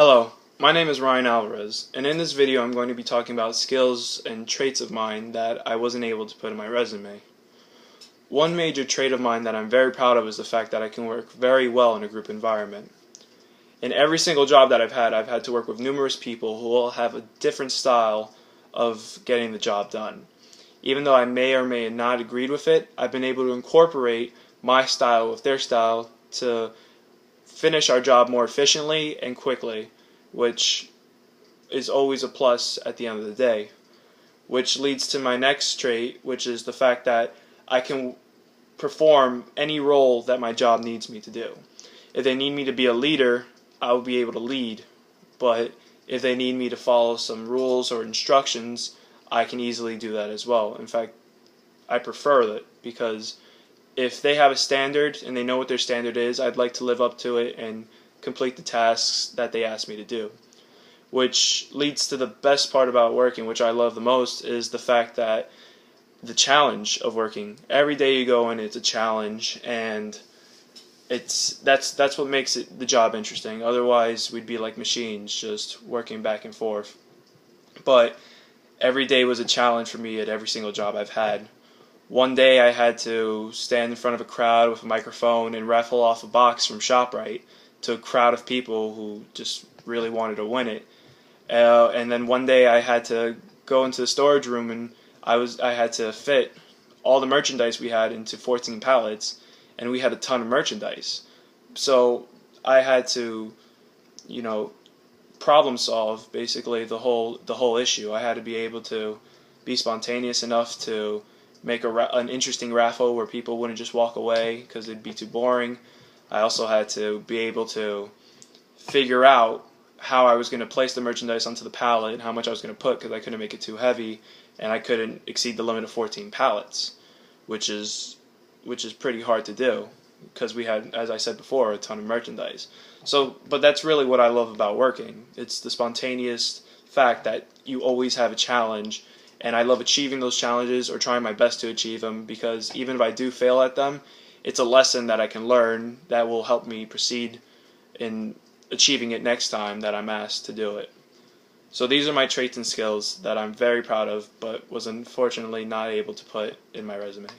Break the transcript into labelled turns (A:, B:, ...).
A: Hello, my name is Ryan Alvarez, and in this video I'm going to be talking about skills and traits of mine that I wasn't able to put in my resume. One major trait of mine that I'm very proud of is the fact that I can work very well in a group environment. In every single job that I've had to work with numerous people who all have a different style of getting the job done. Even though I may or may not agreed with it, I've been able to incorporate my style with their style to finish our job more efficiently and quickly, which is always a plus at the end of the day. Which leads to my next trait, which is the fact that I can perform any role that my job needs me to do. If they need me to be a leader, I will be able to lead, but if they need me to follow some rules or instructions, I can easily do that as well. In fact, I prefer it because if they have a standard and they know what their standard is, I'd like to live up to it and complete the tasks that they ask me to do. Which leads to the best part about working, which I love the most, is the fact that the challenge of working. Every day you go in, it's a challenge, and that's what makes the job interesting. Otherwise, we'd be like machines, just working back and forth. But every day was a challenge for me at every single job I've had. One day I had to stand in front of a crowd with a microphone and raffle off a box from ShopRite to a crowd of people who just really wanted to win it. And then one day I had to go into the storage room and I had to fit all the merchandise we had into 14 pallets, and we had a ton of merchandise. So I had to, problem solve basically the whole issue. I had to be able to be spontaneous enough to make an interesting raffle where people wouldn't just walk away because it'd be too boring. I also had to be able to figure out how I was going to place the merchandise onto the pallet and how much I was going to put, because I couldn't make it too heavy and I couldn't exceed the limit of 14 pallets, which is pretty hard to do because we had, as I said before, a ton of merchandise. But that's really what I love about working. It's the spontaneous fact that you always have a challenge, and I love achieving those challenges or trying my best to achieve them, because even if I do fail at them, it's a lesson that I can learn that will help me proceed in achieving it next time that I'm asked to do it. So these are my traits and skills that I'm very proud of, but was unfortunately not able to put in my resume.